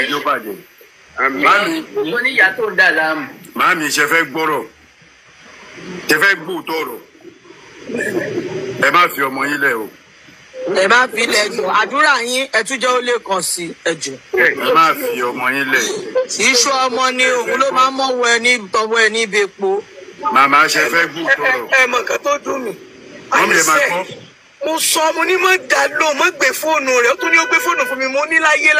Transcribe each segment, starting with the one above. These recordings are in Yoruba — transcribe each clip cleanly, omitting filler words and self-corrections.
ní yóò bàjẹ́. Mami, mo ní ìyá tó ń dà láàmú. Mami, ṣe fẹ́ gbọ́rọ̀. Ṣe fẹ́ gbóòótọ́ ọ̀rọ̀. Ẹ má fi ọmọ yín lẹ̀ o. Ẹ má fi lẹ̀ jù. Àdúrà yín ẹ tún jẹ́ ó lè kàn sí ẹjọ́. Ẹ má fi ọmọ yín lẹ̀. Iṣu ọmọ ni òun ló máa ń mọ̀wọ́ ẹ ní tọwọ́ ẹ ní ibi epo. Màmá ṣe fẹ́ gbóòótọ́ ọ̀rọ̀. Ẹ mọ̀ nǹkan tó dùn mí. Mami ẹ máa kọ́. Mo sọ mo ní mọ̀ dá lóhùn mọ̀ gbé fóònù rẹ̀ ó tún ní ó gbé fóònù fún mi mo ní láyé.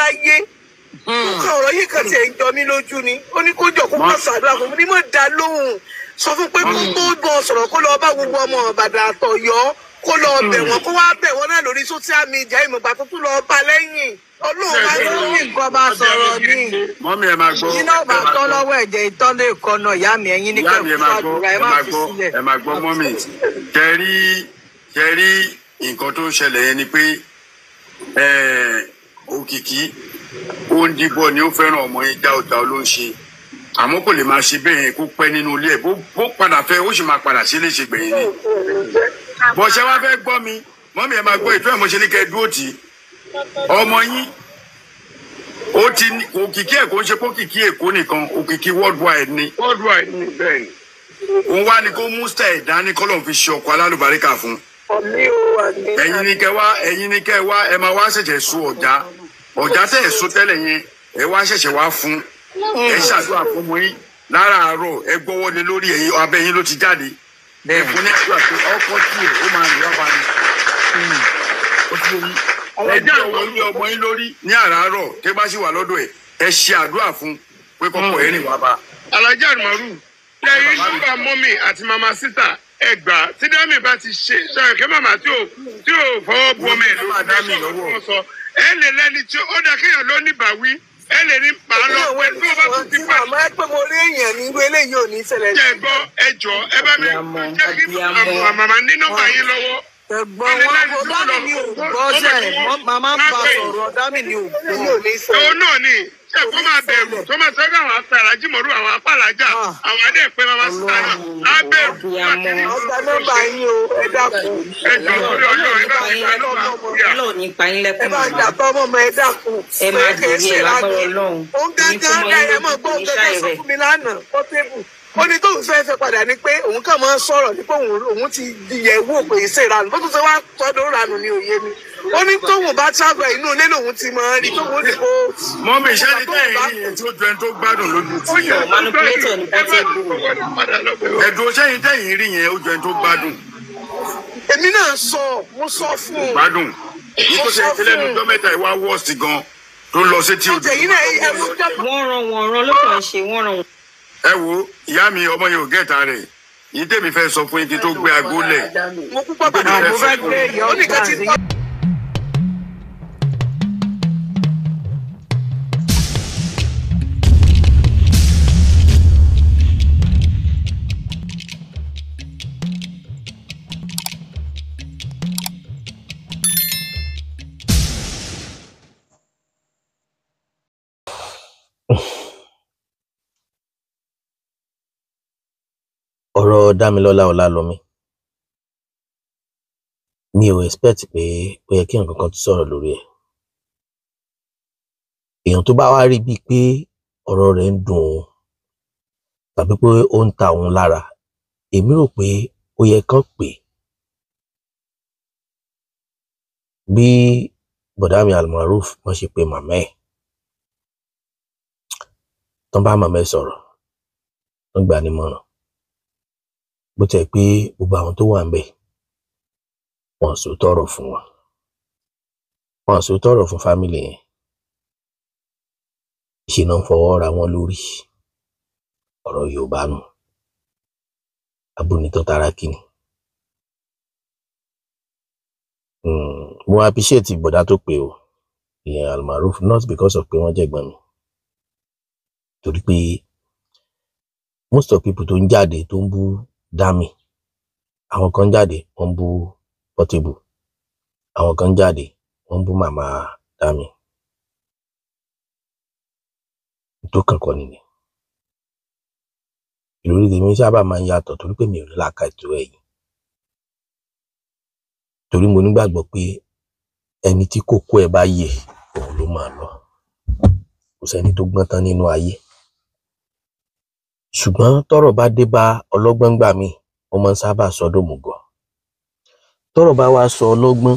Nǹkan ọ̀rọ̀ yìí kan tiẹ̀ ń jọ mí lójú ni. Ó ní kó jọ kó kọ́ sàdúrà fún mi ní mọ̀ dá lóhùn. Sọ fún pé kó tó bọ̀ sọ̀rọ̀ kó lọ bá gbogbo ọmọ Ìbàdàn àtọ̀yọ́ kó lọ bẹ̀ wọ́n kó wá bẹ̀ wọ́n náà lórí social media ìmọ̀gbà tó tún lọ bá lẹ́yìn. Ọlọ́run máa ń ní nǹkan bá sọ̀rọ̀ ní. Mọ́mí ẹ máa gbọ́. Iná bá tọ́ lọ́wọ́ ẹ̀jẹ̀ ìtọ́lé ìkọ́nà ìyá mi ẹ̀yin ní kẹ́kọ̀ọ́ àdúrà ẹ má fi sílẹ̀. Ẹ máa gbọ́ mọ́mí. Kẹ́rí nǹkan tó ń ṣẹlẹ̀ yẹn ni pé Òkìkí ó ń dìbò ni ó fẹ́ràn ọmọ yẹn já ọ̀tá ló ń ṣe. Àmọ́ kò lè máa ṣe bẹ́ẹ̀ yẹn kó pẹ́ nínú ilé ẹ̀ bó padà fẹ́ ó sì máa padà sí léṣe gbẹ̀yìn ni. Bọ̀ṣẹ́ wá fẹ́ gbọ́ mi mọ́mí ẹ máa gbọ́ ìtọ́ ẹ̀ mo ṣe ní kẹ́ dúró tì í. Ọmọ yín ó ti Òkìkí ẹ̀ kò ń ṣe kó Òkìkí Èkó nìkan Òkìkí worldwide ni. Worldwide ni bẹ́ẹ̀ ni. Òun wá ní kó mú style dání kọ́lọ̀ fi ṣe ọkọ̀ alálùbáríkà fún. Ẹ̀yin ni kẹ́ wá ẹ máa wá ṣẹ̀ṣẹ̀ so ọ̀já tẹ̀ ẹ̀ so tẹ́lẹ̀ yẹn ẹ wá ṣẹ̀ṣẹ̀ wá fún ẹ ṣàdúrà fún ọmọ yín láràárọ̀ ẹ gbọ́wọ́ lé lórí ẹ̀yin abẹ́ yín ló ti jáde ẹ fún ní àdúrà pé ọkọ̀ tí ó máa rìn wá parí. Ẹ dá ọwọ́ ilé ọmọ yín lórí ní àràárọ̀ tẹ́ bá sì wà lọ́dọ̀ ẹ̀ ẹ ṣe àdúrà fún pé kọ́kọ́ ẹ̀ rìn wá bá. Alhaji Almaru lẹ́yìn nọ́mbà mọ́mì àti màmá sísà ẹgbà tí dámì bá ti ṣe ṣàkẹ́ màmá tí ò fọwọ́ bu ọmọ ẹ̀ lọ́wọ́ sọ ẹ lè lẹ́ni tí ó dá kéèyàn ló ní bàwí ẹ lè ní pàá lọ pé tó bá tún ti pẹ́. Àmọ́ ẹ pé mo rí èèyàn ní irú eléyìí ò ní ṣẹlẹ̀. Jẹ́ gbọ́ ẹjọ́ ẹ bá mi jẹ́ kí màmá ní nọ́mbà yín lọ́wọ́. Ẹ̀gbọ́n wọn kò dámì ní ògbọ́ sẹ́ màmá ń bá sọ̀rọ̀ dámì ní ògbọ́. Òun náà ni ṣé kó máa bẹ̀rù tó máa sọ pé àwọn afẹ́rajì mọ̀rú àwọn apálájà àwọn adé pé màmá sísá náà á bẹ̀rù. Ọgbà nọ́mbà yín o ẹ dákun. Ẹjọ́ orí ọjọ́ ẹ bá mi gbà nọ́mbà kúrìà. Ọlọ́run ní pa yín lẹ́kùn. Ẹ bá dàtọ́ ọmọ ọmọ ẹ dákun. Ẹ máa dìde ẹ lágbára Ọlọ́run. Ó ń gángan ẹ mọ̀ gbọ́ gẹ́gẹ́ sọ fún mi lánàá Portable. Ó ní tóun fẹ́ padà ní pé òun kàn máa ń sọ̀rọ̀ ní pé òun ti yẹ̀ wò pé ṣe ìranù bó tún ṣe wá tọ́dún ìranù ní òye mi. Ó ní tóun bá travel inú ilé lòun ti máa ń rí tóun ní kó. Mọ́mí iṣẹ́ ní tẹ̀yìn yìí tí ó ju ẹni tó gbádùn lójú tí yẹn. Manipulator ní Portable. Ẹ̀dùn sẹ́yìn tẹ̀yìn rí yẹn ó ju ẹni tó gbádùn. Èmi náà mo sọ fún un. Gbádùn. Nítorí ṣe ìpínlẹ̀ ní ọjọ́ mẹ́ta ìwà wọ́ọ̀sì gan tó lọ sí tí ó jẹ́. Wọ́n ràn ló kàn ṣe wọ́n ràn. Ẹ wo ìyá mi ọmọ yẹn ò gẹ́ta rẹ̀ yìí tèmi fẹ́ sọ fún yín kí tó gbé aago lẹ̀. Mo púpọ̀ bàbá mo fẹ́ gbé ìyá ọ̀gá sí. Ọ̀rọ̀ Dámilọ́lá Ọlálọmí mi ò expect pé ó yẹ kí nǹkan kan tún sọ̀rọ̀ lórí ẹ̀. Èèyàn tó bá wá rí bíi pé ọ̀rọ̀ rẹ̀ ń dùn òun tàbí pé ó ń ta òun lára èmi rò pé ó yẹ kán pè bí bọ̀dá mi Almaroof wọ́n ṣe pé màmá ẹ̀ tán bá màmá ẹ̀ sọ̀rọ̀ wọ́n gbà nímọ̀ràn bó tẹ̀ pé gbogbo àwọn tó wà ń bẹ̀ wọ́n sọ tọrọ fún wọn wọ́n sọ tọrọ fún fámìlì yẹn ìṣìnà fọwọ́ ra wọn lórí ọ̀rọ̀ Yorùbá nù abúnitọ́ tara kìíní. Mo appreciate bọ̀dá tó pé o ìyẹn Almaroof not because of pé wọ́n jẹ̀gbọ́n mi torí pé most of people tó ń jáde tó ń bú Dami àwọn kan jáde wọ́n bú Portable àwọn kan jáde wọ́n bú màmá Dami tó kankan nìyẹn. Ìròrí tèmi sábà máa ń yàtọ̀ torí pé mi ò ní làákàyè tó ẹ̀yìn torí mo nígbàgbọ́ pé ẹni tí kókó ẹ̀ bá yẹ òun ló máa lọ kò sẹ́ni tó gbọ́n tán nínú ayé ṣùgbọ́n tọ́rọ̀ bá dé bá ọlọ́gbọ́n gbà mí ó máa ń sábà sọdọ̀ mùgọ̀ tọ́rọ̀ bá wá sọ ọlọ́gbọ́n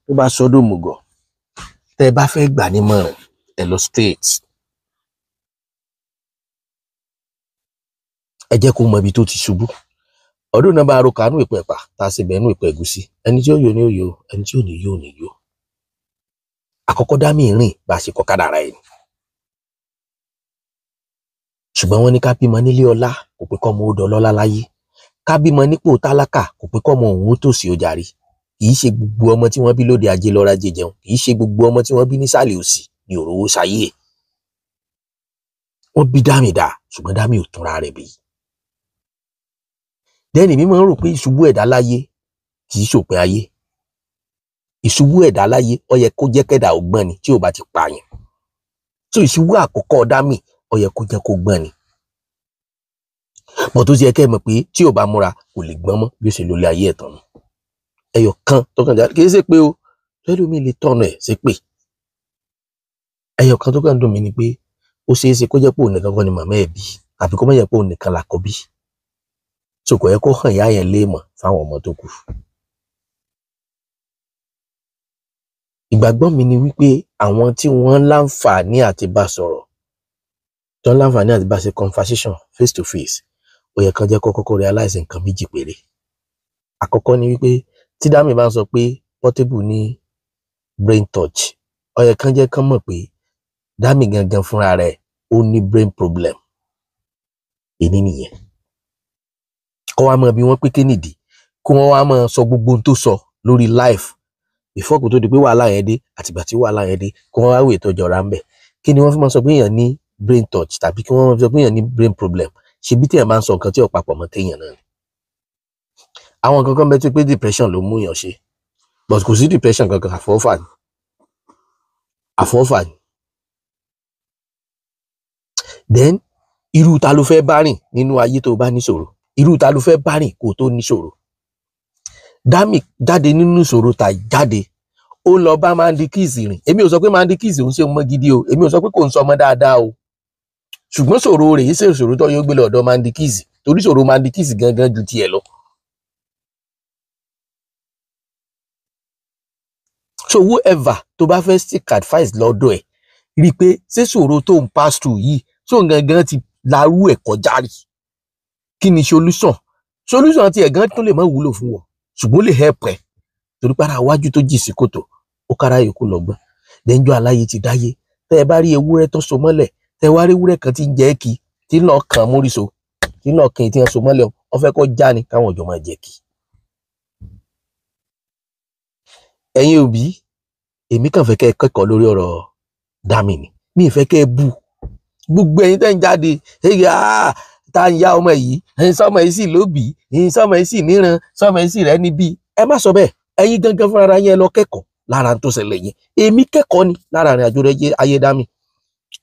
tó bá sọdọ̀ mùgọ̀ tẹ́ ẹ bá fẹ́ gbà nímọ̀ràn ẹ lọ straight ẹ jẹ́ kó mọ ibi tó ti ṣubú ọdún náà bá ro kánú ìpẹ́ ẹ̀pà tá a sì bẹ̀ẹ́nú ìpẹ́ ẹ̀gúsí ẹni tí ó yọ ní ó yọ ẹni tí ò ní yọ ní yọ àkọ́kọ́ dá mi rìn bá a ṣe kọ́ kádàrá ẹ̀ ṣùgbọ́n wọ́n ní ká bímọ nílé ọlá kò pé kọ́mọ ó dọlọ́lá láyé ká bímọ nípò tálákà kò pé kọ́mọ òun ó tòṣì ó jàre kì í ṣe gbogbo ọmọ tí wọ́n bí lóde ajé lọ́ra jẹ jẹun kì í ṣe gbogbo ọmọ tí wọ́n bí nísàlẹ̀ òsì ní òróró ṣayé ẹ̀ wọ́n bí dámì dá ṣùgbọ́n dámì ò túnra rẹ̀ bí. dẹ́ni mi máa ń rò pé ìṣubú ẹ̀dá láyé kì í ṣòpin ayé ìṣubú ẹ̀dá láyé ó yẹ kó jẹ́ kẹ́dà ọgbọ́n ni tí ò bá ti pààyàn tó ìṣubú àkọ́kọ́ dámì ó yẹ kó jẹ́ kó gbọ́n ni mọ̀ tó ti yẹ kẹ́ ẹ mọ̀ pé tí ò bá múra kò lè gbọ́n mọ́ bí ó ṣe lólé ayé ẹ̀ tán ni ẹyọ kan tó kàn jáde kì í ṣe pé o lẹ́lòmíì lè tọ̀nà ẹ̀ ṣe pé ẹyọ kan tó kàn dùn mí ni pé ó ṣeé ṣe kó jẹ́ pé òun nìkan kọ́ ni màmá ẹ̀ bí àbí kó má jẹ́ pé òun nìkan làkọ́ bí so kò yẹ kó hàn ìyá yẹn léèmọ̀ fáwọn ọmọ tó kù. ìgbàgbọ́ mi ni wípé àwọn tí wọ́n láǹfààní àti bá sọ̀rọ̀ tó ń láǹfààní àti bá ṣe conversation face to face ó yẹ kán jẹ́ kó kọ́kọ́ realize nǹkan méjì péré. àkọ́kọ́ ni wípé tí dámì bá ń sọ pé Portable ní brain touch ó yẹ kán jẹ́ kán mọ̀ pé dámì gangan fúnra rẹ̀ ó ní brain problem èní nìyẹn kó wá mọ̀ bí wọ́n pé kénìdí kó wọ́n wá mọ̀ sọ gbogbo ohun tó sọ lórí life before kò tó di pé wàhálà yẹn dé àtìgbà tí wàhálà yẹn dé kó wọ́n wá wò ètò ìjọra ń bẹ̀ kí ni wọ́n fi máa sọ pé èèyàn ní brain touch tàbí kí wọ́n sọ pé èèyàn ní brain problem ṣebí téèyàn máa ń sọ nǹkan tí ò papọ̀ mọ́ téèyàn náà ni. àwọn nǹkan kan bẹ tó pé depression ló mú yàn ṣe but kò sí depression kankan àfọ́fà ni. then irú ta ló fẹ́ bá rìn nínú ayé tó bá níṣòro irú ta ló fẹ́ bá rìn kó tó níṣòro. dámì jáde nínú ìṣòro ta jáde ó lọ bá Mandikisi rìn èmi ò sọ pé Mandikisi òun ṣe ọmọ gidi o èmi ò sọ pé kò ń sọ ọmọ dáadáa o ṣùgbọ́n ṣòro rẹ̀ yìí ṣe ìṣòro tó yóò gbé lọ ọ̀dọ̀ Mandikisi torí ṣòro Mandikisi gangan ju tiẹ̀ lọ. so whoever tó bá fẹ́ seek advice lọ́dọ̀ ẹ̀ rí i pé ṣé ṣòro tó ń pass through yìí ṣó gangan ti larú ẹ̀ kọjá rí kí ni solution ti ẹ̀ gan tó lè má wúlò fún wọn ṣùgbọ́n lè help ẹ̀ torí pé ara iwájú tó jì sí kòtò ó kára yòókù lọ́gbọ́n lẹ́njọ́ aláyé ti dáyé tẹ́ ẹ bá rí ewúrẹ́ tó so mọ́lẹ̀ tẹ́ wá rí ewúrẹ́ kan tí ń jẹ́ kí tí ń lọ kàn móríso tí ń lọ kàn tí ń so mọ́lẹ̀ wọ́n fẹ́ kó já ni káwọn ọjọ́ máa jẹ́ kí. ẹ̀yin òbí èmi kàn fẹ́ kẹ́ ẹ kẹ́kọ̀ọ́ lórí ọ̀rọ̀ dámì ni mi ì fẹ́ kẹ́ ẹ bú gbogbo ẹ̀yin tẹ́ ń jáde tá ń ya ọmọ yìí sọmọ yìí sì lóbì sọmọ yìí sì níran sọmọ yìí sì rẹ níbí ẹ má sọ bẹ́ẹ̀ ẹ̀yin gangan fúnra yẹn lọ kẹ́kọ̀ọ́ lára tó ṣẹlẹ̀ yẹn èmi kẹ́kọ̀ọ́ ni lára ìrìn àjò rẹ ayé dámì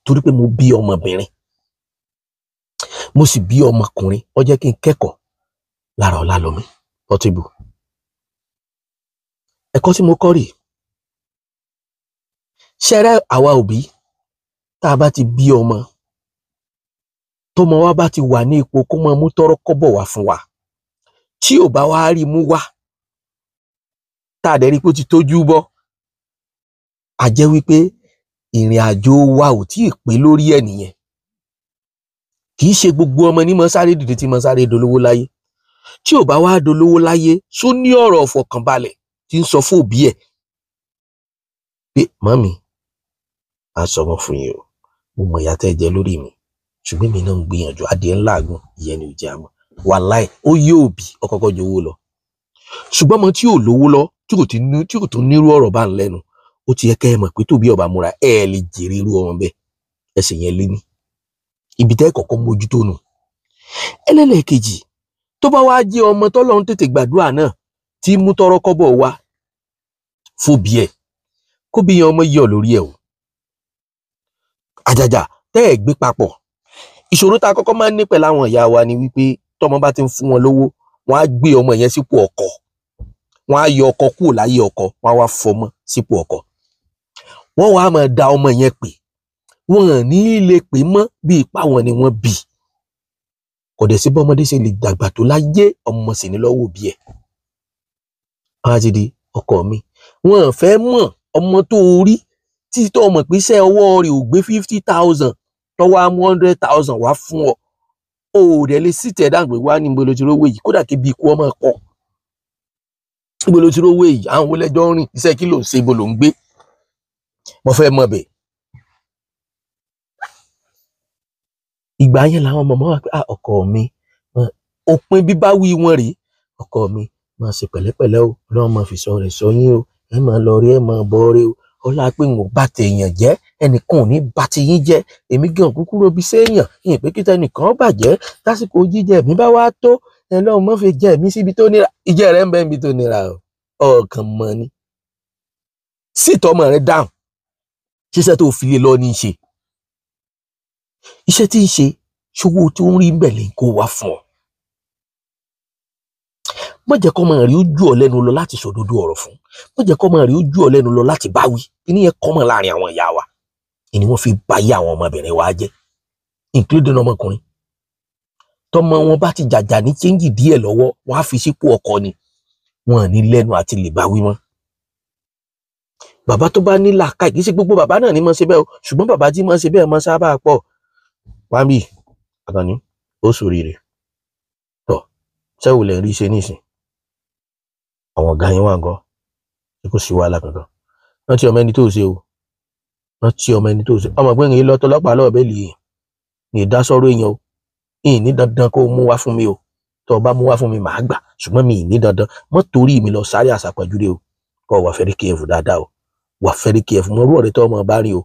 torí pé mo bí ọmọbìnrin mo sì bí ọmọkùnrin ó jẹ́ kí n kẹ́kọ̀ọ́ lára Ọlálọ́mí Portable ẹ̀kọ́ tí mo kọ́ rèé ṣẹrẹ àwa òbí tá a bá ti bí ọmọ tọmọ wa bá ti wà ní ipò kó máa mú tọrọ kọ́bọ̀ wá fún wa tí ò bá wá rí mú wá tá a dẹ̀ rí pé ó ti tójú bọ́ a jẹ́ wípé ìrìn àjò wa ò tí ì pé lórí ẹ̀ nìyẹn kì í ṣe gbogbo ọmọ ní mọ sáré dìde tí mọ sáré dolówó láyé tí ò bá wá dolówó láyé ṣó ní ọ̀rọ̀ ọ̀fọ̀kànbalẹ̀ tí ń sọ fún òbí ẹ̀ pé mọ́mì a sọmọ fún yín o mo mọ ìyà tẹ́ jẹ lórí mi ṣùgbọ́n mi náà ń gbìyànjú adìẹ ńlá àgùn ìyẹn ni ò jẹ́ àmọ́ wàláì ó yé òbí ọkọ̀ọ̀kọ̀ jowó lọ ṣùgbọ́n ọmọ tí ò lówó lọ tí kò tún nírú ọ̀rọ̀ bá ń lẹ́nu ó ti yẹ kẹ́ ẹ mọ̀ pé tóbi ọba múra ẹ lè jèrè irú ọmọ bẹ́ẹ̀ ẹsẹ̀ yẹn lé ní ibi tẹ́ kọ́kọ́ mójútó nù. ẹlẹ́lẹ́kejì tó bá wá jẹ́ ọmọ tọ́lọ́run tètè gbàdúrà náà tí mú tọrọ kọ́bọ̀ wá fóbi ẹ̀ kó bí yan ọmọ yọ lórí ẹ̀ o àjàjà tẹ́ ẹ̀ gbé papọ̀ ìṣòro tá a kọ́kọ́ máa ń ní pẹ̀lú àwọn ìyá wa ni wípé tọ́mọ bá ti ń fún wọn lówó wọ́n á gbé ọmọ yẹn sípò ọkọ wọ́n á yọ ọkọ kúrò láyé ọkọ wọ́n á wá fọmọ sípò ọkọ wọ́n wá máa da ọmọ yẹn pè wọn ní lè pè mọ́ bí ipá wọn ni wọ́n bí kò dẹ̀ sí bọ́mọdé ṣe lè dàgbà tó láyé ọmọ sì ní lọ́wọ́ bí ẹ̀ wọ́n á ti di ọkọ mi wọn fẹ́ mọ̀ ọmọ tó rí tí tó ọmọ pé iṣẹ́ ọwọ́ rẹ̀ ò gbé 50,000 tọ́wọ́ á mú 100,000 wá fún ọ ò dẹ̀ lè sí tẹ̀ dáǹgbé wá ní ibo ló ti rówó yìí kódà kí bí ikú ọmọ pọ̀ ibo ló ti rówó yìí àwọn wo lẹ́jọ́ rìn iṣẹ́ kí ló ń ṣe ibo ló ń gbé mo fẹ́ mọ̀ bẹ́ẹ̀. ìgbà yẹn làwọn ọmọ wa pé ọkọ mi òpin bíbá wí wọn rèé ọkọ mi máa ṣe pẹ̀lẹ́pẹ̀lẹ́ o Ọlọ́run máa fi sọ rẹ̀ sọ yín o ẹ máa lọ rí ẹ máa bọ̀ rí o ọlá pé n ò bá tèèyàn jẹ́ ẹnìkan ò ní bá ti yín jẹ́ èmi gan kúkú robi séèyàn yìí pé kíta ẹnìkan bàjẹ́ lásìkò jíjẹ mi bá wá tó ẹ lọ́run má fi jẹ mí síbi tó nira ìjẹ rẹ ń bẹ níbi tó nira o ọkàn mọ ni sí tọmọ rẹ dáhùn ṣiṣẹ́ tó fi lé lọ ní í ṣe iṣẹ́ tí ń ṣe ṣòwò tó ń rí ń bẹ̀ lè kó wá fún ọ má jẹ́ kó máa rí ojú ọ lẹ́nu lọ láti sòdodo ọ̀rọ̀ fún má jẹ́ kó máa rí ojú ọ lẹ́nu lọ láti báwí kíní yẹn kọ́mọ̀ láàrin àwọn ìyá wa ìní wọ́n fi báyé àwọn ọmọbìnrin wa jẹ́ including ọmọkùnrin tọmọ wọn bá ti jàjà ní chẹ́ńjì díẹ̀ lọ́wọ́ wọ́n á fi sípò ọkọ ni wọn à ní lẹ́nu àti lè báwí mọ́ bàbá tó bá ní làákàyè kì í ṣe gbogbo bàbá náà ní máa ṣe bẹ́ẹ̀ o ṣùgbọ́n bàbá tí máa ṣe bẹ́ẹ̀ máa sábà pọ̀ wámi àkànní ó sòrìrè tọ ṣẹ́wò lẹ́ rí ṣe nísìn àwọn ọ̀gá yẹn wà gan tí kò sí wàhálà kankan wọ́n ti ọmọ ẹni tó ṣe o wọ́n ti ọmọ ẹni tó ṣe ọmọ pé èyí lọ́tọ́ ọlọ́pàá lọ́wọ́ bẹ́ẹ̀ lè ní ìdásọ́rọ̀ èèyàn o ìyìn ní dandan kó mú wá fún mi o tó o bá mú wá fún mi màá gbà ṣùgbọ́n mi ì ní dandan mọ́ torí mi lọ sáré àṣàpàjúdé o kọ́ wà fẹ́rí kẹ́ẹ̀fù dáadáa o wà fẹ́rí kẹ́ẹ̀fù mọ́ orú ọ̀rẹ́ tó ọmọ bá rí o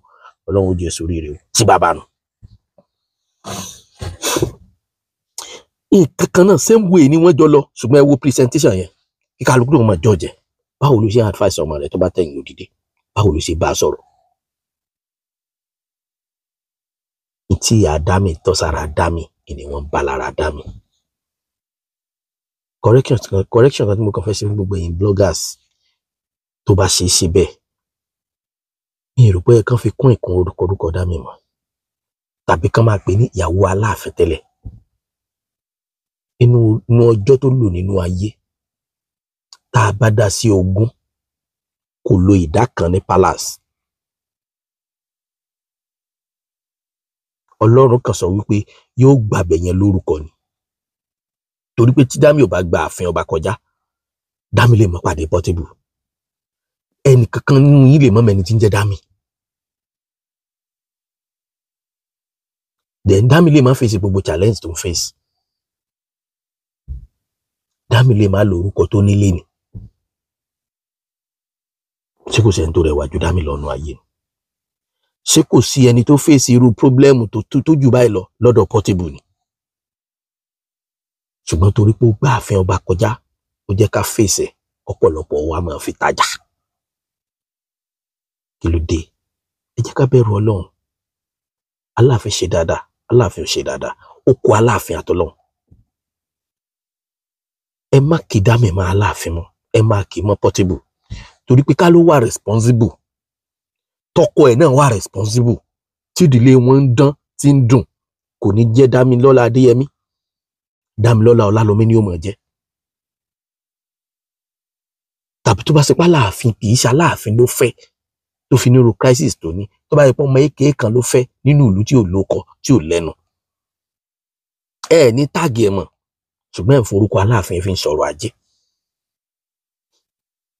Ọlọ́run ó jẹ́ sórí rẹ o tí bàbá nù. Nǹkan náà same way ni wọ́n jọ lọ ṣùgbọ́n ẹ wo presentation yẹn kí kálukú ló máa jọjẹ báwo ló ṣe advice ọmọ rẹ tó bá tẹ̀yìn òdìdí báwo ló ṣe bá a sọ̀rọ̀ tí àdámì tọ́sára àdámì ni wọ́n bá lára àdámì. correction kan tí mo kàn fẹ́ ṣe fún gbogbo ẹ̀yin bloggers tó bá ṣe é ṣe bẹ́ẹ̀ mi rò pé ẹ kàn fi kún ìkún orúkọ dámì mọ́ tàbí kàn máa pè ní ìyàwó Aláàfin tẹ́lẹ̀ inú ọjọ́ tó lò nínú ayé tá a bá dá sí 20 kò lo ìdá kan ní palace Ọlọ́run kan sọ wípé yóò gbàbẹ̀ yẹn lórúkọ ni torí pé tí dámì ò bá gba ààfin ọba kọjá dámì lè mọ pàdé Portable ẹnì kankan nínú yín lè mọ mẹni tí ń jẹ́ dámì then dámì lè má fèsì gbogbo challenge tó ń fèsì dámì lè má lo orúkọ tó nílé ni ṣé kò sẹ́ni tó rẹwà ju dámì lọ́nu ayé ni ṣé kò sí ẹni tó fèsì irú pírọ́blẹ́mù tó jù báyìí lọ lọ́dọ̀ Portable ni ṣùgbọ́n torí pé ó gbá ààfin ọba kọjá ó jẹ́ ká fèsì ọ̀pọ̀lọpọ̀ wa máa fi tajà kí ló dé ẹ jẹ́ ká bẹ̀rù Ọlọ́run Aláàfin ṣe dáadáa Aláàfin ṣe dáadáa ó kó Aláàfin àtọlọ́run ẹ má kí dámì má Aláàfin mọ́ ẹ má kí mọ́ Portable torí pé ká ló wà responsible tọkọ ẹ̀ náà wà responsible tí ìdílé wọn ń dán tí ń dùn kò ní jẹ́ Dámilọ́lá Adéyẹmí Dámilọ́lá Ọlálọmí ni ó mọ̀ jẹ́ tàbí tó bá ṣe pé Aláàfin kì í ṣe Aláàfin ló fẹ́ tó fi nírú crisis tó ní tó bá yẹ pé ọmọ èké kan ló fẹ́ nínú ìlú tí ò lóko tí ò lẹ́nu ẹ ní táàgì ẹ mọ̀ ṣùgbọ́n ẹ̀ ń forúkọ Aláàfin fi ń sọ̀rọ̀ ajé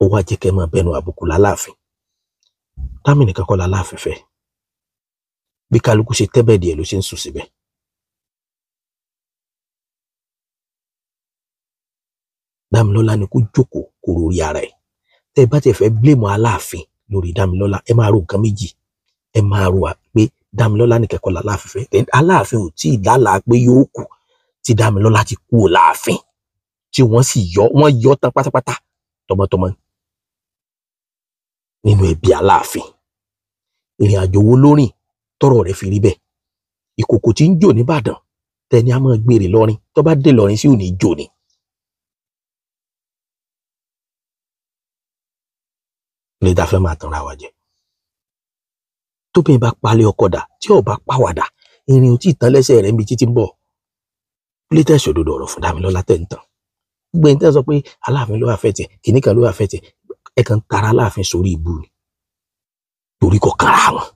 ó wá jẹ́ kẹ́ máa bẹnu àbùkù l'Aláàfin Dámì nìkan kọ́ l'Aláàfin fẹ́ bí kálukú ṣe tẹ́bẹ̀dì ẹ̀ ló ṣe ń sùn síbẹ̀ Dámilọ́lá ni kó jókòó kó lórí ara ẹ̀ tẹ́ ẹ bá tiẹ̀ fẹ́ blame Aláàfin lórí Dámilọ́lá ẹ máa ro nǹkan méjì ẹ máa ro pé Dámilọ́lá nìkan kọ́ l'Aláàfin fẹ́ Aláàfin ò tí ì lálàá pé yóò kú tí Dámilọ́lá ti kú láàfin tí wọ́n sì yọ tán pátápátá tọmọtọmọ nínú ẹbí Aláàfin ìrìn àjò wo lórìn tọ́rọ̀ rẹ̀ fi rí bẹ́ẹ̀ ìkòkò tí ń jò nìbàdàn tẹni a máa gbèrè lọrin tó bá dé lọrin sí ò ní jò ni lè dáfẹ́ máa tanra wa jẹ tóbìnrin bá palẹ̀ ọkọ dà tí ò bá pàwàdà irin ò tí ì tán lẹ́sẹ̀ rẹ̀ níbi títí ń bọ̀ létẹ̀ ṣòdodo ọ̀rọ̀ fún Dámilọ́lá tẹ̀ ń tàn gbẹ̀yìn tẹ́ sọ pé Aláàfin ló wà fẹ́ tiẹ̀ kìnnìkan ló wà fẹ́ tiẹ̀ ẹ kàn tara Aláàfin sórí ibu ni torí kò kára wọn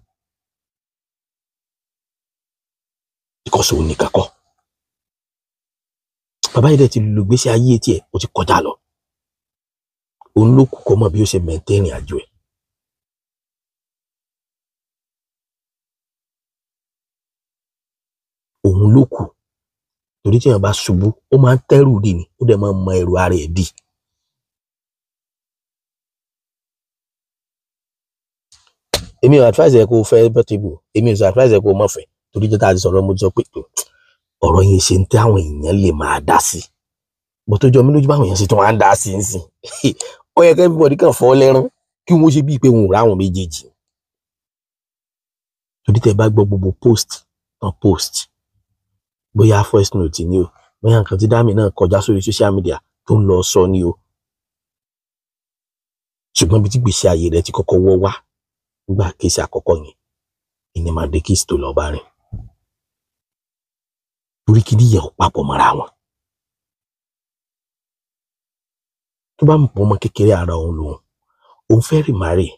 ìkọsọ oníkan kọ́ bàbá yìí dẹ̀ ti lu gbèsè ayé tiẹ̀ ó ti kọjá lọ òun ló kù kọ́ mọ̀ bí ó ṣe mẹ́tẹ́ ìrìn àjò ẹ̀ òun ló kù torí tí èèyàn bá ṣubú ó máa ń tẹ́rù dì ní ó dẹ̀ máa ń mọ ẹrù ara ẹ̀ dì. èmi ò advise ẹ kó o fẹ́ Portable èmi ò sọ advise ẹ kó o mọ̀ fẹ́ torí jẹ́ tá a ti sọ̀rọ̀ mo ti sọ pé ọ̀rọ̀ yẹn ṣe ń tẹ́ àwọn èèyàn lè máa dá sí bó tó jọ mí lójú báwọn èèyàn ṣe tún wá ń dá sí ń sìn ó yẹ kí everybody kàn fọ́ lẹ́rán kí wọ́n ṣe bíi pé wọn ò ráwọn méjèèjì torí tẹ́ bá gbọ́ gbogbo post bóyá first note ni o bóyá nǹkan tí Dami náà kọjá sórí social media tó ń lọ sọ ni o ṣùgbọ́n bí tí gbèsè ayé rẹ̀ ti kọ́kọ́ wọ́ wá nígbà kéṣì àkọ́kọ́ yẹn ìní máa dé kí tó lọ bá rìn torí kí níyẹ̀ ò papọ̀ mọ́ra wọn tó bá mọ̀ ọmọ kékeré ara òun lòun òun fẹ́ remarry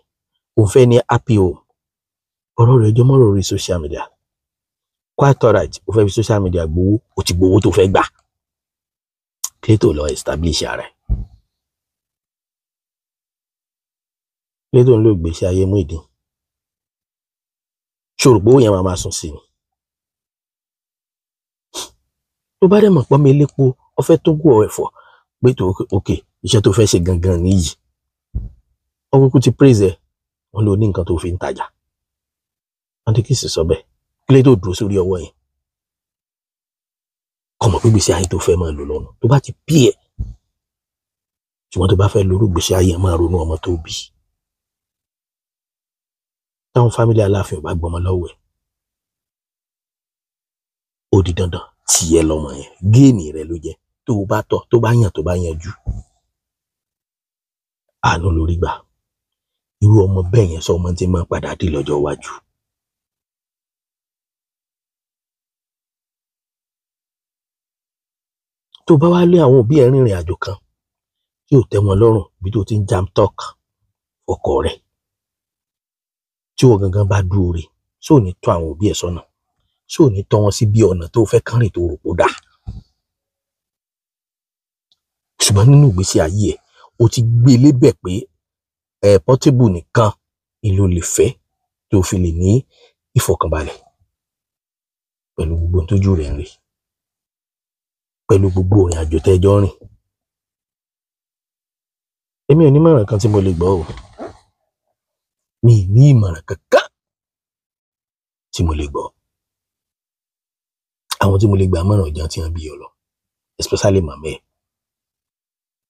òun fẹ́ ní happy home ọ̀rọ̀ rẹ̀ jọmọ́ lórí social media quite alright ó fẹ́ fi social media gbowó ó ti gbowó tó fẹ́ gbà kí tó lọ establish ara ẹ̀ kí tó ń lò gbèsè ayé mú ìdí ṣòro gbowó yẹn máa sùn sí ni tó bá dẹ̀ mọ̀ pọ́n mi lépo ó fẹ́ tó gùn ẹ̀fọ́ pé tó okay iṣẹ́ tó fẹ́ ṣe gangan nìyí ọwọ́ kú ti praise ẹ̀ wọ́n lò ní nǹkan tó fi ń tajà wọ́n ti kí sì sọ bẹ́ẹ̀ kílé tó dúró sórí ọwọ́ yẹn kọmọ pé gbèsè ayé tó fẹ́ máa lò lọ́nà tó bá ti bí ẹ̀ ṣùgbọ́n tó bá fẹ́ lórú gbèsè ayé máa ronú ọmọ tó bí táwọn fámílì Aláàfin ò bá gbọmọ lọ́wọ́ ẹ̀ ó di dandan tiẹ̀ lọ́mọ yẹn géènì rẹ̀ ló jẹ́ tó bá tọ́ tó bá yàn tó bá yanjú àánú lórí gbà irú ọmọ bẹ́ẹ̀ yẹn sọ ọmọ tí máa padà dé lọ́jọ́ iwájú. tó bá wá lé àwọn òbí ẹ̀ rìnrìn àjò kan tí ò tẹ́ wọn lọ́rùn bí tó ti ń jam talk ọkọ rẹ̀ tí wọ́n gangan bá dúró rẹ̀ sóò ní tọ́ àwọn òbí ẹ̀ sọ́nà sóò ní tọ́ wọn sí bí ọ̀nà tó fẹ́ kán rìn tó rò kó dà ṣùgbọ́n nínú ìgbésí ayé ẹ̀ ó ti gbé lébẹ̀ pé Portable nìkan ìlú lè fẹ́ tó fi lè ní ìfọ̀kànbalẹ̀ pẹ̀lú gbogbo tójú rẹ̀ ń rí pẹ̀lú gbogbo ìrìn àjò tẹ́jọ́ rìn èmi ò ní ìmọ̀ràn kan tí mo lè gbọ́ o mi ní ìmọ̀ràn kankan tí mo lè gbọ́ àwọn tí mo lè gbà mọ̀ràn ọjà tí wọ́n bí ọ lọ especially màmá ẹ̀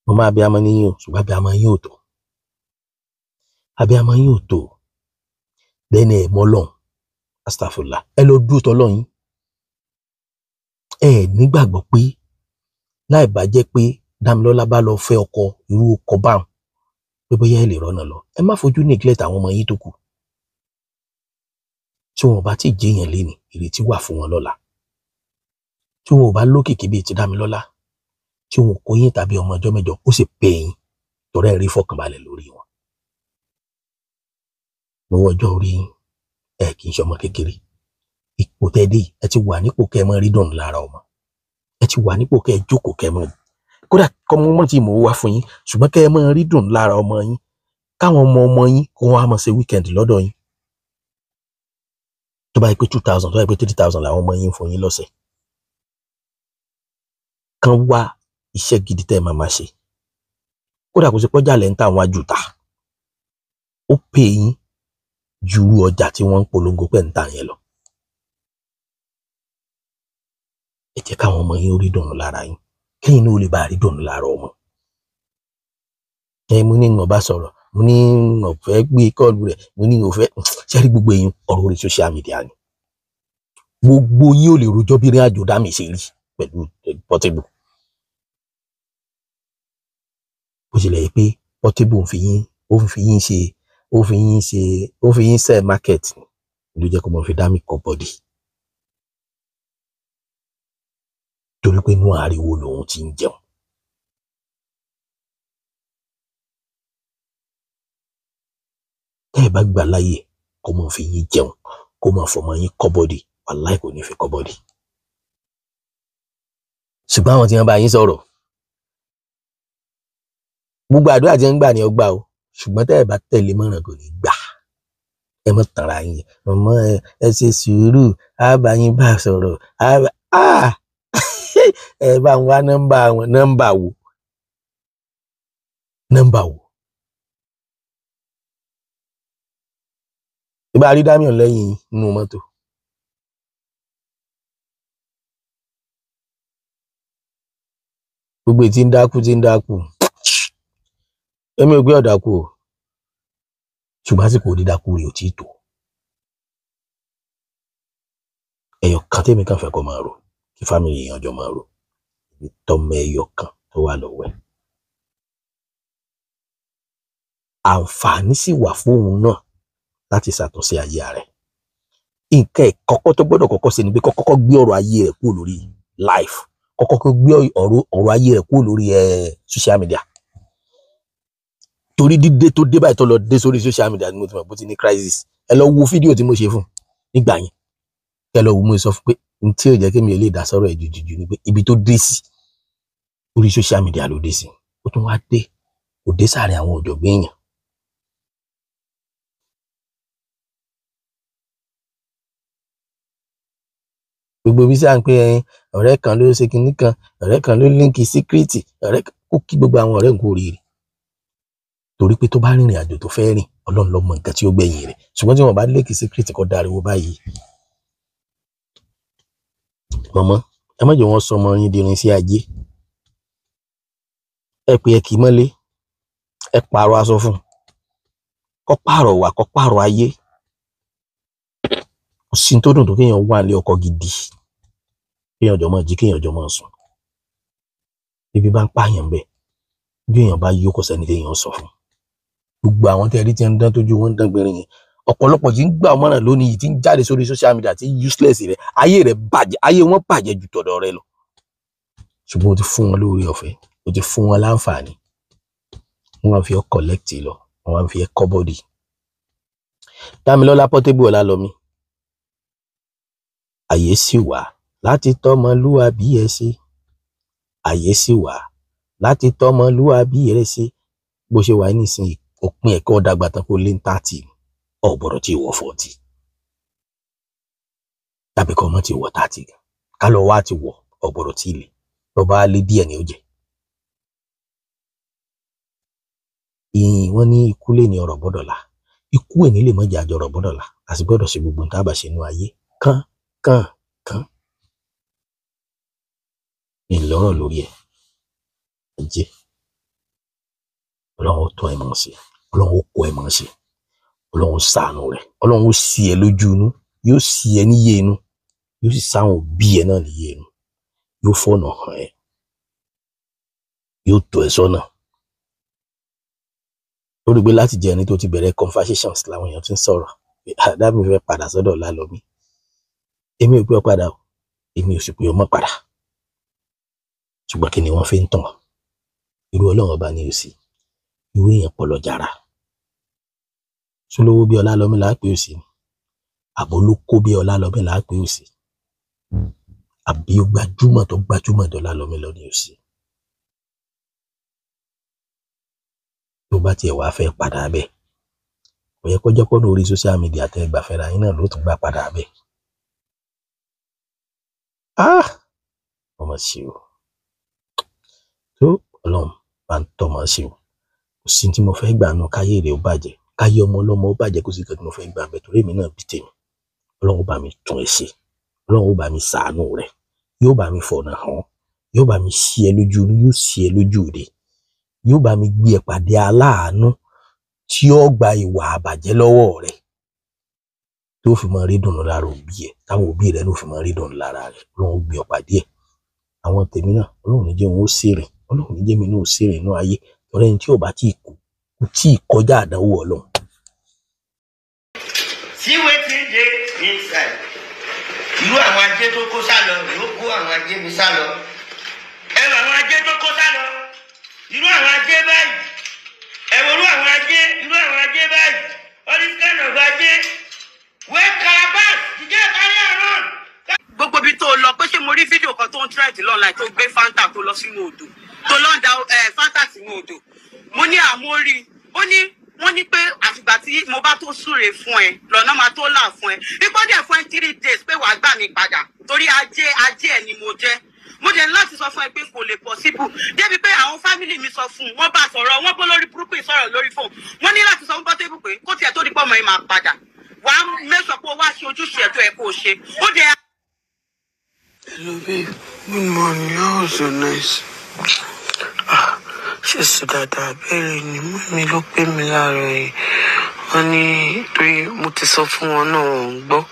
mo máa bí amọ̀ níyìn o ṣùgbọ́n bí amọ̀ yín ò tó àbí amọ̀ yín ò tó lẹ́nu ẹ̀ mọ́ lọ́hùn astagfirullah ẹ lọ dúró tọ́lọ́ yín ẹ nígbàgbọ́ pé láì bá jẹ́ pé Dámilọ́lá bá lọ fẹ́ ọkọ irú ọkọ báwọn pé bóyá ẹ lè rọ́nà lọ ẹ má fojú neglect àwọn ọmọ yín tó kù tí wọn ò bá tí ì jẹ́yàn léni ìrètí wà fún wọn lọ́la tí wọn ò bá lókìkí bíi ti Dámilọ́lá tí wọn kò yín tàbí ọmọ ọjọ́ mẹ́jọ ó sì pè yín torí ẹ rí fọkànbalẹ̀ lórí wọn mo wọ ọjọ́ orí yín ẹ kì í ṣe ọmọ kékeré ipò tẹ́dí ẹ ti wà nípò kẹ́ ẹ mọ́ rí dùn lára ọmọ ẹ ti wà nípò kẹ́ ẹ jókòó kẹ́ ẹ mọ́ kódà kọ́mọ mọ́ tí mo wá fún yín ṣùgbọ́n kẹ́ ẹ mọ́ rí dùn lára ọmọ yín káwọn ọmọ yín kó wọn á mọ̀ ṣe weekend lọ́dọ̀ yín tó bá yẹ pé 2000 tó bá yẹ pé 3000 làwọn ọmọ yín fún yín lọ́sẹ̀ kan wá iṣẹ́ gidi tẹ́ ẹ máa ṣe kódà kò sí pọ́jà lẹ́ ń tà wọ́n àjùtà ó pè yín ju ọjà tí wọ́n ń polongo pẹ́ ń tà yẹn lọ ẹ jẹ́ káwọn ọmọ yín rí dùn lára yín kẹ́yìn náà ó lè bá rí dùn lára ọmọ ẹ mo ní ń bá sọ̀rọ̀ mo ní ń fẹ́ gbé kọ́ọ̀lù rẹ̀ mo ní ń fẹ́ ṣẹ́rí gbogbo èyí ọ̀rọ̀ orí social media ni gbogbo yín ò lè rojọ́ bí ìrìn àjò Dami ṣe rí pẹ̀lú Portable bó ṣe lè yẹ pé Portable ń fi yín ṣe market ni ló jẹ́ kó mọ̀ fi dá mi kọ́ bọ́dì torí pé inú ariwo lòun ti ń jẹun. tẹ́ ẹ bá gbà láyè kó mọ̀ fi yín jẹun kó mọ̀ fọmọ yín kọ́ bọ́dì wàláì kò ní fi kọ́ bọ́dì. ṣùgbọ́n àwọn tí wọ́n bá yín sọ̀rọ̀ gbogbo àdúrà tí wọ́n ń gbà ní ọgbà o ṣùgbọ́n tẹ́ ẹ bá tẹ̀lé mọ̀ràn kò ní gbà. ẹ mọ̀ tànra yín ọmọ ẹ ṣe sùúrù á bá yín bá sọ̀rọ̀ ẹ bá ń wá nọ́mbà wo. ìbá rí Damion lẹ́yìn inú mọ́tò. gbogbo tí ń dákú èmi ò gbé ọ̀dàkú o ṣùgbọ́n àsìkò dídákú rẹ̀ ò tí ì tó. ẹyọ kan tèmi kàn fẹ́ kó máa rò kí fámìlì yẹn ọjọ́ máa rò ibi tọ́mọ ẹyọ kan tó wà lọ́wọ́ ẹ̀. àǹfààní sì wà fóun náà láti ṣàtúnṣe ayé rẹ̀. nǹkan ìkọ́kọ́ tó gbọ́dọ̀ kọ́kọ́ ṣe ni pé kọ́kọ́ gbé ọ̀rọ̀ ayé rẹ̀ kúrò lórí life kọ́kọ́ gbé ọ̀rọ̀ ayé rẹ̀ kúrò lórí social media. torí dídé tó dé báyìí tó lọ dé sórí social media ni mo ti mọ̀ bó ti ní crisis. ẹ lọ wo fídíò tí mo ṣe fún nígbà yẹn ẹ lọ wo mo sọ fún pé n tí ò jẹ́ kí mi ò lè dá sọ́rọ̀ ẹ̀ jùjù ni pé ibi tó dé sí orí social media ló dé sí ó tún wá dé kò dé sáàrin àwọn ọ̀jọ̀gbọ́n èèyàn. gbogbo bí sáà ń pé ọ̀rẹ́ kan ló ṣe kinní kan ọ̀rẹ́ kan ló líǹkì síkírìtì ọ̀rẹ́ kan kó kí gbogbo àwọn ọ̀rẹ́ nǹkan oríire torí pé tó bá rìnrìn àjò tó fẹ́ rìn Ọlọ́run ló mọ nǹkan tí ó gbẹ̀yìn rẹ̀ ṣùgbọ́n tí wọ́n bá líǹkì síkírìtì kó dariwo báyìí. mọ̀mọ́ ẹ má jẹ́ wọ́n sọ ọmọ yín dirin sí ajé ẹ pé ẹ kì í mọ́lé ẹ pààrọ̀ aṣọ fún kó pààrọ̀ wà kó pààrọ̀ ayé. kò sí tó dùn tó kéèyàn wà ní ọkọ gidi kéèyàn jọ máa jí kéèyàn jọ máa sùn ibi bá ń pààyàn bẹ́ẹ̀ bí èèyàn bá yó kò sẹ́ni téèyàn sọ fún. gbogbo àwọn tẹ́rí tí ń dán tójú wọn ń dán gbẹ̀rin yẹn ọ̀pọ̀lọpọ̀ tí ń gbà ọmọràn lónìí yìí tí ń jáde sórí social media tí useless rẹ̀ ayé wọn bàjẹ́ ju tọ̀dọ̀ rẹ lọ. ṣùgbọ́n o ti fún wọn lórí ọ̀fẹ́ o ti fún wọn láǹfààní wọn fi ọ́ collect lọ wọn fi ẹ́ kọ́ bọ́dì. Dámilọ́lá Portable Ọlálọ́mí àyè sì wà láti tọ́mọlúwàbí ẹ ṣe àyè sì wà láti tọ́mọlúwàbí ẹ ṣe bó ṣe wà nísìnyí òpin ẹ̀kọ́ dàgbà tán kó lé ní 30 ọ̀gbọ̀rọ̀ tí wọ́ 40 tàbí kọ́ ọmọ tí wọ́ 30 ká lọ wá ti wọ̀ ọ̀gbọ̀rọ̀ tí ilé lọ́ba lé díẹ̀ ní ó jẹ́. wọ́n ní ikú lè ní ọ̀rọ̀ bọ́dọ̀là ikú ẹ̀ ní lè mọ́jà àjọ ọ̀rọ̀ bọ́dọ̀là àti gbọ́dọ̀ ṣe gbogbo nǹkan àbàṣe inú ayé kán ìlọ́rọ̀ lórí ẹ̀ jẹ́ Ọlọ́run ó tọ́ ẹ̀ mọ̀ sí Ọlọ́run ó kọ́ ẹ̀ mọ̀ sí Ọlọ́run ó ṣàánú rẹ̀ Ọlọ́run ó sí ẹ lójú inú yóò sí ẹ níyè inú yóò sì sáwọn òbí ẹ náà níyè inú yóò fọ̀nà hàn ẹ́ yóò tọ́ ẹ sọ́nà. ó rí i pé láti jẹ́ ẹni tó ti bẹ̀rẹ̀ conversations làwọn èèyàn ti ń sọ̀rọ̀ Dámi fẹ́ padà sọ́dọ̀ Ọlálọ́mí èmi ò pé ọ padà o èmi ò sì pé ọ mọ́ padà ṣùgbọ́n kí ni wọ́n fi ń tàn irú Ọlọ́run ọba ni ò sí irú èèyàn pọ̀lọ̀ jàrá sólówó bí Ọlálọ́mí là á pè ó sí àbò ló kó bí Ọlálọ́mí là á pè ó sí àbí ó gbajúmọ̀ tó gbajúmọ̀ tó Ọlálọ́mí lọ ni ò sí. tó bá tiẹ̀ wá fẹ́ padà bẹ́ẹ̀ kò yẹ kó jẹ́ pọ́nú orí social media tẹ́ gbà fẹ́ra yín náà ló tún gbà padà bẹ́ẹ̀. ọmọ ṣe o tó Ọlọ́run bá ń tọ́ ọmọ ṣe o kò sí tí mo fẹ́ gbà nù káyé rẹ̀ ó bàjẹ́ káyé ọmọ ọlọ́mọ ó bàjẹ́ kò sí kan tí mo fẹ́ gbà bẹ́ẹ̀ torí èmi náà bí tèmi Ọlọ́run bá mi tún ẹ ṣe Ọlọ́run bá mi ṣàánú rẹ̀ yóò bá mi fọ̀nà hàn yóò bá mi ṣí ẹ lójú inú yóò ṣí ẹ lójú òde yóò bá mi gbé ẹ pàdé aláàánú tí ó gba ìwà àbàjẹ́ lọ́wọ́ rẹ̀ tó fi máa rí dùnú lára òbí ẹ táwọn òbí rẹ̀ ló fi máa rí dùnú lára rẹ̀ Ọlọ́run gbé ọ pàdé ẹ àwọn tèmi náà Ọlọ́run ní jẹ́ wọn ó sèrè Ọlọ́run ní jẹ́ mi náà ó sèrè inú ayé ọ̀rẹ́ ẹni tí ò bá tí ì kú kò tí ì kọjá àdánwò Ọlọ́run. See wetin dey inside. Irú àwọn ajé tó kó sálọ ló kó àwọn ajé mi sálọ. Ẹ wọ àwọn ajé tó kó sálọ. Irú àwọn ajé báyìí. Ẹ wo irú àwọn ajé báyìí. All this kind of ajé. Where Calabash? Did you carry around? Gbogbo ibi tó lọ pé ṣé mo rí fídíò kan tó ń trend lọ́nà tó gbé Fanta tó lọ sínú odò tó lọ ń da Fanta sínú odò. Mo ní àmórí. Wọ́n ní pé àfìgbà tí mo bá tó súre fún ẹ lọ́nà máa tó là fún ẹ. Ipò dẹ̀ fún ẹ 3 days pé wàá gbà mí padà torí ajé ẹ ni mo jẹ́. Mo jẹ́ láti sọ fún ẹ pé kò lè possible. Débi pé àwọn fámìlì mi sọ fún un, wọ́n bá sọ̀rọ̀, wọ́n bó lórí burúkú ìsọ̀rọ̀ lórí fóònù. Wọ́n ní láti sọ fún Portable pé kó tiẹ̀ tó di pọ̀ mọ́ ẹ máa padà. Wàá mẹ́sàn pé ó wá ṣe ojúṣe ẹ̀tọ́ ẹ̀ kó o ṣe. Ó dẹ̀. Hello babe, good morning, how was your nice? Ṣé sùn dáadáa bẹ́ẹ̀ ni mi ló pè mí láàárọ̀ yìí. Wọ́n ní torí mo ti sọ fún wọn náà wọ́n ń gbọ́.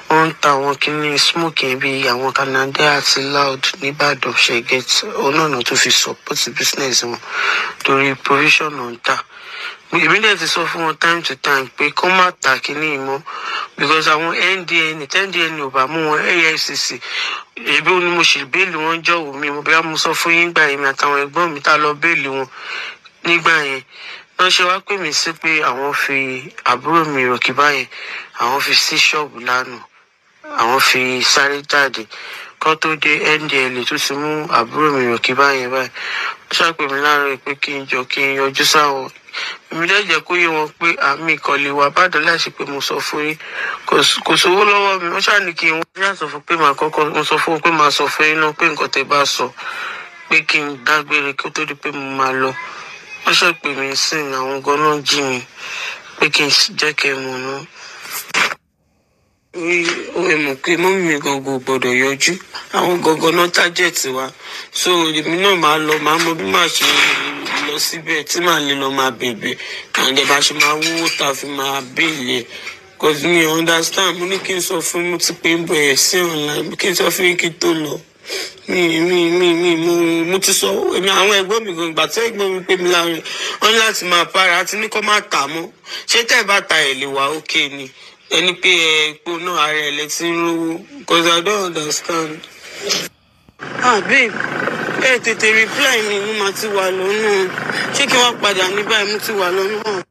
Wọ́n ń ta àwọn kìíní smoking bíi àwọn Canada àti Loud nìbàdàn ṣẹ̀gẹ̀t. Òun náà tó fi support business wọn torí provision náà ń tà. Èmi dẹ̀ ti sọ fún wọn time to time pé kó má ta kìíní mọ́ because àwọn NDN ò bá mú wọn AFCC. Èbí ó ní mo ṣe béèlì wọn jọ̀wọ́ mi mo bóyá mo sọ fún yín gbà yẹn àtàwọn ẹ̀gbọ́n mi tá lọ béèlì wọn nígbà yẹn. Wọ́n ṣe wá pè mí sí pé àwọn fi àbúrò mi ròkì báyẹn àwọn fi sí ṣọ́ọ̀bù lánàá àwọn fi sáré jáde kó tó dé NDL tó ti mú àbúrò mi ròkì báyẹn báyìí. Wọ́n ṣàpè mí láàárọ̀ pé kí n yọjú sáwọn. Èmi jẹ́ kó yé wọn pé àmì ìkọ̀lé wà bàdàn láti pé mo sọ fún yín kò sówó lọ́wọ́ mi. Wọ́n ṣáà ní kí n wọ́n sọ fún pé mo sọ fún wọn pé màá sọ fún yín náà pé nǹkan tẹ́ bá sọ pé kí n dágbére kí ó tó di pé mo máa lọ. Wọ́n ṣàpè mí sí àwọn gan-an jí mi pé kí n jẹ́ kẹ́ mọ̀ náà. Ẹ mọ̀ pé mọ́mí mi gangan gbọ́dọ̀ yọjú àwọn gangan náà tájẹ̀tì wa so èmi náà máa mọ bí màá ṣe lọ síbẹ̀ tí màá lè lọ máa bẹ̀bẹ̀ àǹdẹ̀ bá ṣe máa wúwo tá a fi máa béèlì ẹ̀ cause mi understand mo ní kí n sọ fún mo ti pé ń bẹ̀rẹ̀ sí online kí n sọ fún yín kí n tó lọ mo ti sọ èmi àwọn ẹ̀gbọ́n mi gan ìgbà tí ẹ̀gbọ́n mi pè mí láàrin wọn ní láti máa para àti ní kó má tà mọ́ ṣé tẹ́ ẹ bá ta ẹ̀ lè wà ókè ni ẹni pé epo náà ara ẹ̀ lẹ ti ń rówó cause I don't understand. Babe ẹ tètè reply mi mo máa ti wà lọ́nà ṣé kí wọ́n padà ní báyìí mo ti wà lọ́nà.